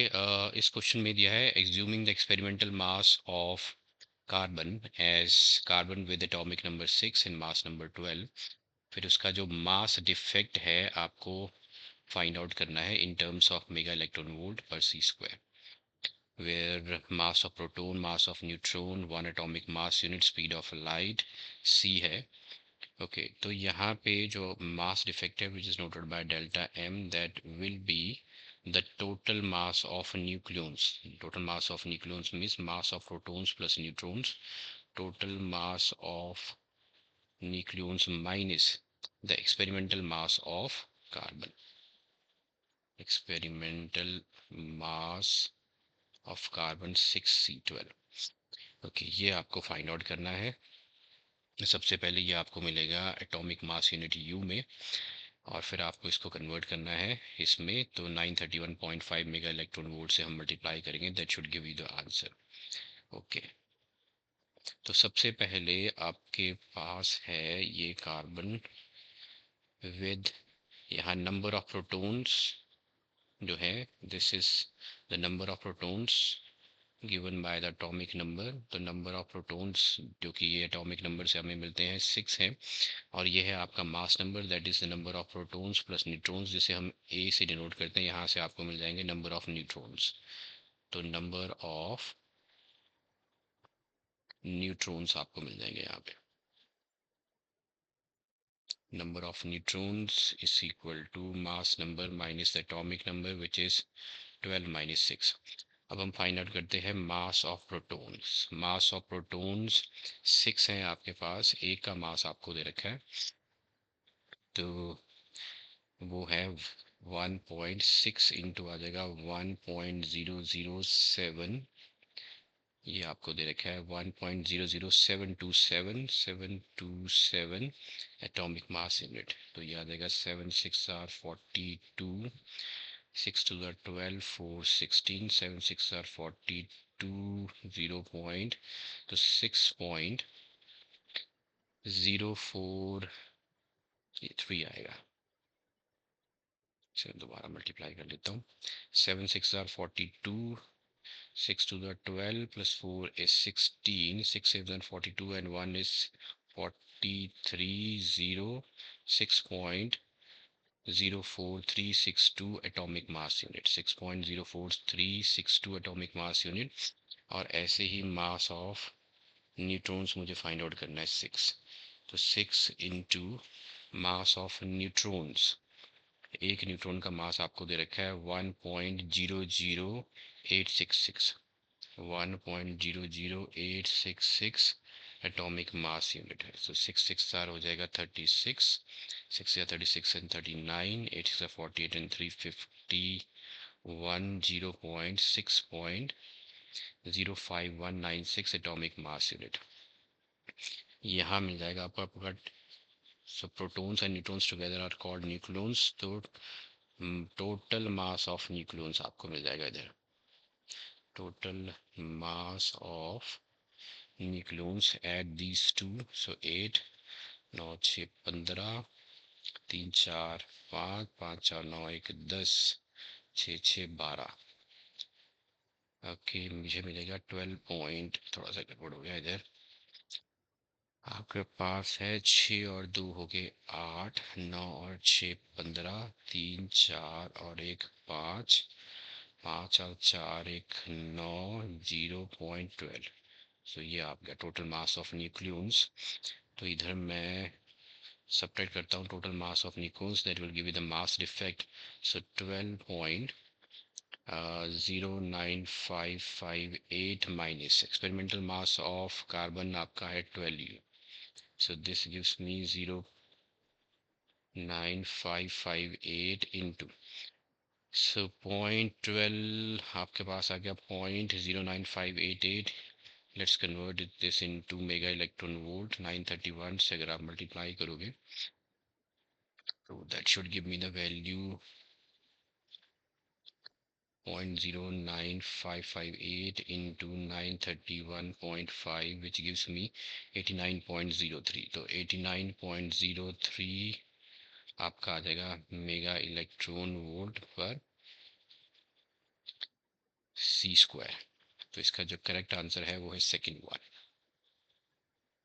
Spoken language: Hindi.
इस क्वेश्चन में दिया है assuming the experimental mass of carbon as carbon with atomic number 6 and mass number 12। फिर उसका जो मास डिफेक्ट है आपको फाइंड आउट करना है in terms of mega electron volt पर सी square, where mass of proton, mass of neutron, one atomic mass unit, speed of light c है। ओके तो यहाँ पे जो मास डिफेक्ट है which is noted by delta m, that will be the total mass of nucleons. Total mass of nucleons means mass of protons plus neutrons. Total mass of nucleons minus the experimental mass of carbon. Experimental mass of carbon 6C12. Okay ये आपको फाइंड आउट करना है। सबसे पहले ये आपको मिलेगा एटॉमिक मास यूनिट यू में, और फिर आपको इसको कन्वर्ट करना है इसमें, तो 931.5 मेगा इलेक्ट्रॉन वोल्ट से हम मल्टीप्लाई करेंगे, that should give you the answer. Okay तो सबसे पहले आपके पास है ये कार्बन विद यहाँ नंबर ऑफ प्रोटॉन्स जो है, this is the number of protons given by the atomic number. तो नंबर ऑफ प्रोटॉन्स जो कि ये एटॉमिक नंबर से हमें मिलते हैं 6 है, और ये है आपका mass number, that is the number of protons plus neutrons, जिसे हम ए से डिनोट करते हैं। यहाँ से आपको मिल जाएंगे नंबर ऑफ न्यूट्रॉन्स, तो नंबर ऑफ न्यूट्रॉन्स आपको मिल जाएंगे यहाँ पे। Number of neutrons is equal to mass number minus the atomic number which is 12 minus 6। अब हम फाइंड आउट करते हैं mass of protons. Mass of protons 6 है आपके पास, एक का मास आपको दे रखा है, तो वो है 1.6 इंटू आ जाएगा 1.0007, ये आपको दे रखा है 1.00727 एटॉमिक मास यूनिट। तो ये आ जाएगा 7 6 are 42, 6 to the 12 4 16, 7 6 are 42, 0 point, तो 6.043 आएगा। चलो दोबारा मल्टीप्लाई कर लेता हूँ। 7 6 are 42, 6 to the 12 plus 4 is 16, 6 7 and 42 and 1 is 43, 0, 6.04362 atomic mass unit, 6.04362 atomic mass unit। और ऐसे ही मास ऑफ न्यूट्रॉन्स मुझे फाइंड आउट करना है 6, तो 6 इंटू मास ऑफ न्यूट्रॉन्स, एक न्यूट्रॉन का मास आपको दे रखा है 1.00866, 1.00866 एटॉमिक मास यूनिट है। सो 6 6 आर हो जाएगा 36, 6 या 36 and 39, 8 6 48 and 351, 0.6.05196 atomic mass unit. यहाँ मिल जाएगा आपका। So protons and neutrons together are called nucleons, तो टोटल मास ऑफ न्यूक्लियंस आपको मिल जाएगा इधर। Total mass of nucleons at these two, so 8 9 6 15, 3 4 5 5 4 9 1 10, 6 6 12। Okay मुझे मिलेगा 12 पॉइंट, थोड़ा सा गड़बड़ हो गया इधर। आपके पास है 6 और 2 हो गए 8, 9 और 6 15, 3 4 और 1 5, 5 और 4 1 9, 0.12। सो ये आपका टोटल मास ऑफ न्यूक्लियंस। तो इधर मैं सब्ट्रैक्ट करता हूँ total mass of nucleons, that will give you the mass defect. So 12.09558 minus experimental mass of carbon आपका है 12u, so this gives me 0.9558 into, so 0.12 आपके पास आ गया 0.09588। Let's convert this into mega electron volt. 931 से अगर आप मल्टीप्लाई करोगे तो that should give me the value 0.09558 into 931.5 which gives me 89.03। तो 89.03 आपका आ जाएगा मेगा इलेक्ट्रॉन वोल्ट पर सी स्क्वायर। तो इसका जो करेक्ट आंसर है वो है सेकंड वन।